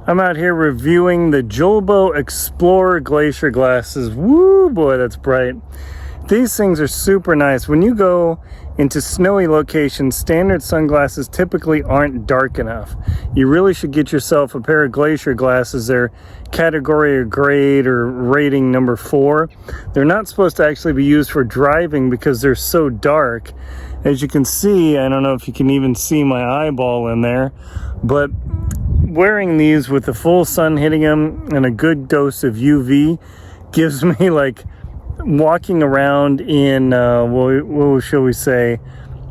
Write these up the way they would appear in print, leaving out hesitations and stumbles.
I'm out here reviewing the Julbo Explorer Glacier glasses. Woo, boy, that's bright. These things are super nice. When you go into snowy locations, standard sunglasses typically aren't dark enough. You really should get yourself a pair of Glacier glasses. They're category or grade or rating number 4. They're not supposed to actually be used for driving because they're so dark. As you can see, I don't know if you can even see my eyeball in there, but wearing these with the full sun hitting them and a good dose of UV gives me like walking around in, what shall we say,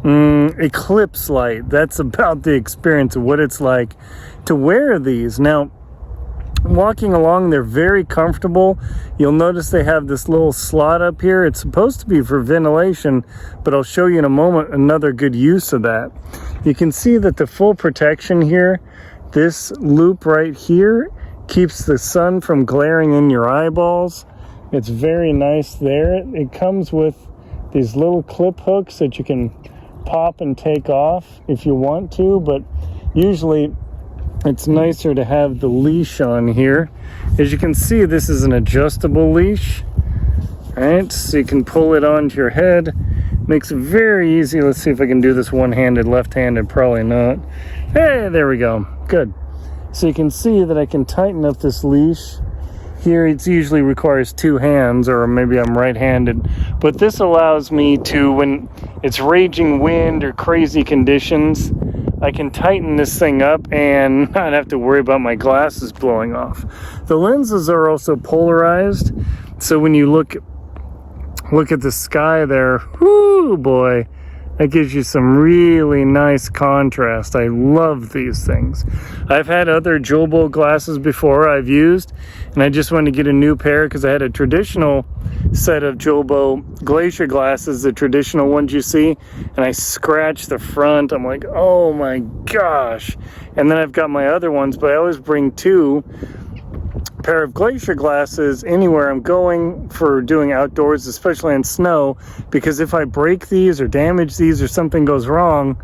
eclipse light. That's about the experience of what it's like to wear these. Now, walking along, they're very comfortable. You'll notice they have this little slot up here. It's supposed to be for ventilation, but I'll show you in a moment another good use of that. You can see that the full protection here, this loop right here, keeps the sun from glaring in your eyeballs. It's very nice there. It comes with these little clip hooks that you can pop and take off if you want to, but usually it's nicer to have the leash on here. As you can see, this is an adjustable leash. All right, so you can pull it onto your head. Makes it very easy. Let's see if I can do this one-handed, left-handed, probably not. Hey, there we go. Good. So you can see that I can tighten up this leash. Here it usually requires 2 hands, or maybe I'm right-handed, but this allows me to, when it's raging wind or crazy conditions, I can tighten this thing up and not have to worry about my glasses blowing off. The lenses are also polarized, so when you look at the sky there, whoo boy, that gives you some really nice contrast. I love these things. I've had other Julbo glasses before I've used, and I just wanted to get a new pair because I had a traditional set of Julbo Glacier glasses, the traditional ones you see, and I scratched the front. I'm like, oh my gosh. And then I've got my other ones, but I always bring 2 pair of Glacier glasses anywhere I'm going for doing outdoors, especially in snow, because if I break these or damage these or something goes wrong,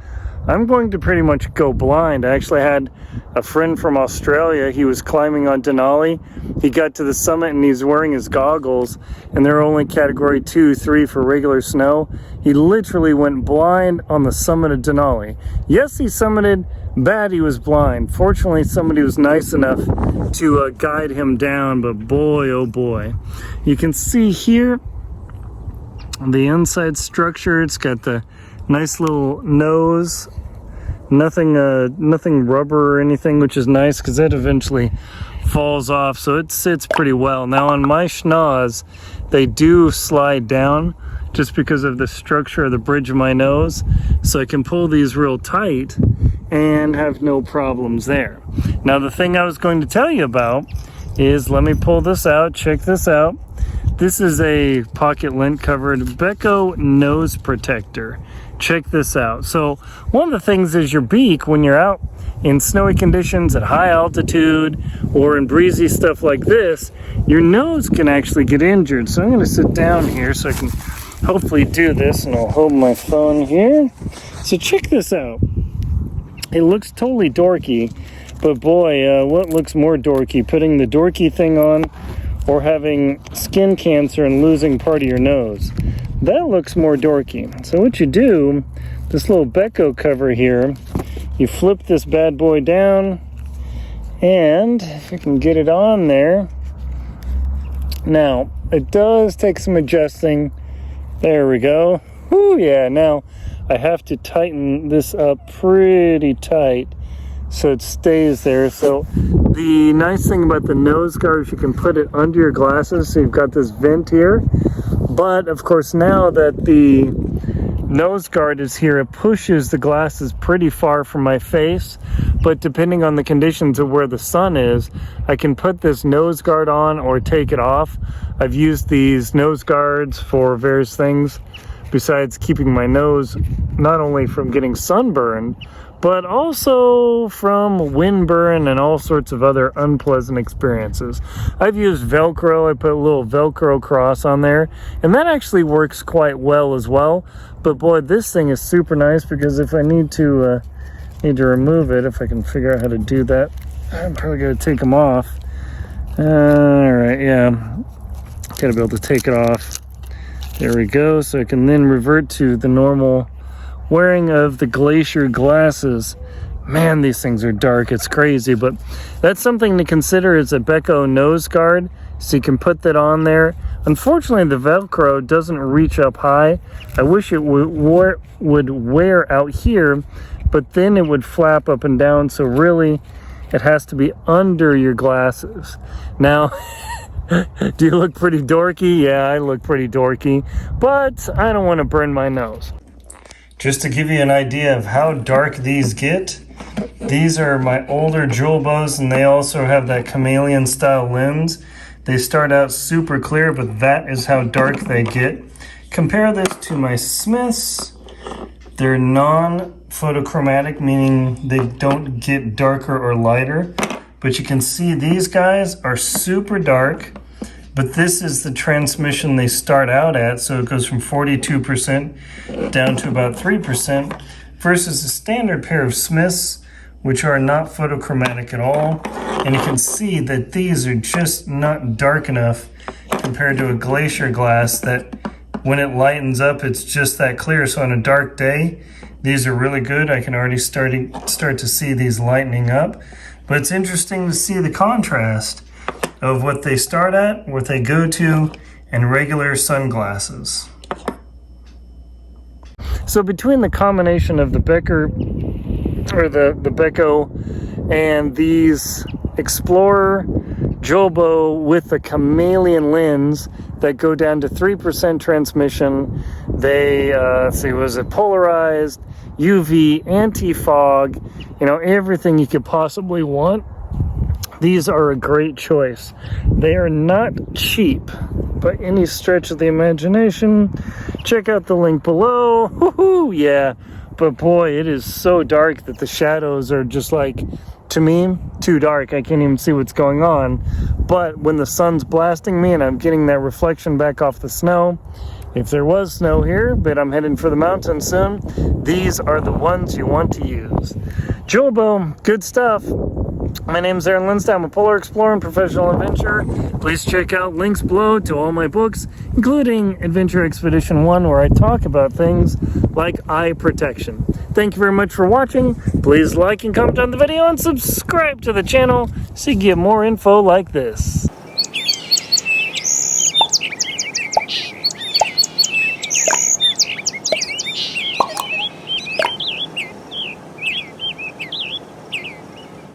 I'm going to pretty much go blind. I actually had a friend from Australia. He was climbing on Denali. He got to the summit and he's wearing his goggles, and they're only category 2, 3 for regular snow. He literally went blind on the summit of Denali. Yes, he summited bad, he was blind. Fortunately, somebody was nice enough to guide him down, but boy, oh boy. You can see here the inside structure. It's got the nice little nose, nothing rubber or anything, which is nice because that eventually falls off, so it sits pretty well. Now on my schnoz, they do slide down just because of the structure of the bridge of my nose, so I can pull these real tight and have no problems there. Now the thing I was going to tell you about is, let me pull this out, check this out. This is a pocket lint covered Beko nose protector. Check this out. So one of the things is your beak, when you're out in snowy conditions at high altitude or in breezy stuff like this, your nose can actually get injured. So I'm going to sit down here so I can hopefully do this, and I'll hold my phone here. So check this out. It looks totally dorky, but boy, what looks more dorky? Putting the dorky thing on or having skin cancer and losing part of your nose. That looks more dorky. So what you do, this little Beko cover here, you flip this bad boy down, and if I can get it on there. Now, it does take some adjusting. There we go. Whoo, yeah, now I have to tighten this up pretty tight so it stays there. So the nice thing about the nose guard is you can put it under your glasses, so you've got this vent here. But of course, now that the nose guard is here, it pushes the glasses pretty far from my face. But depending on the conditions of where the sun is, I can put this nose guard on or take it off. I've used these nose guards for various things besides keeping my nose not only from getting sunburned, but also from windburn and all sorts of other unpleasant experiences. I've used Velcro. I put a little Velcro cross on there, and that actually works quite well as well. But boy, this thing is super nice, because if I need to remove it, if I can figure out how to do that. I'm probably gonna take them off. All right, yeah. Gotta be able to take it off. There we go. So I can then revert to the normal wearing of the glacier glasses. Man, these things are dark. It's crazy, but that's something to consider as a Beko nose guard. So you can put that on there. Unfortunately, the Velcro doesn't reach up high. I wish it would wear out here, but then it would flap up and down. So really, it has to be under your glasses. Now, do you look pretty dorky? Yeah, I look pretty dorky, but I don't want to burn my nose. Just to give you an idea of how dark these get, these are my older Julbos, and they also have that Chameleon style lens. They start out super clear, but that is how dark they get. Compare this to my Smiths. They're non-photochromatic, meaning they don't get darker or lighter. But you can see these guys are super dark, but this is the transmission they start out at, so it goes from 42% down to about 3%, versus a standard pair of Smiths, which are not photochromatic at all. And you can see that these are just not dark enough compared to a glacier glass that when it lightens up, it's just that clear. So on a dark day, these are really good. I can already start to see these lightening up. But it's interesting to see the contrast of what they start at, what they go to, and regular sunglasses. So between the combination of the Beko and these Explorer Julbo with the Chameleon lens that go down to 3% transmission, they was it polarized, UV, anti-fog, everything you could possibly want. These are a great choice. They are not cheap by any stretch of the imagination. Check out the link below. Woohoo, yeah. But boy, it is so dark that the shadows are just like, to me, too dark. I can't even see what's going on. But when the sun's blasting me and I'm getting that reflection back off the snow, if there was snow here, but I'm heading for the mountains soon, these are the ones you want to use. Julbo, good stuff. My name's Aaron Linsdale. I'm a polar explorer and professional adventurer. Please check out links below to all my books, including Adventure Expedition 1, where I talk about things like eye protection. Thank you very much for watching. Please like and comment on the video and subscribe to the channel so you get more info like this.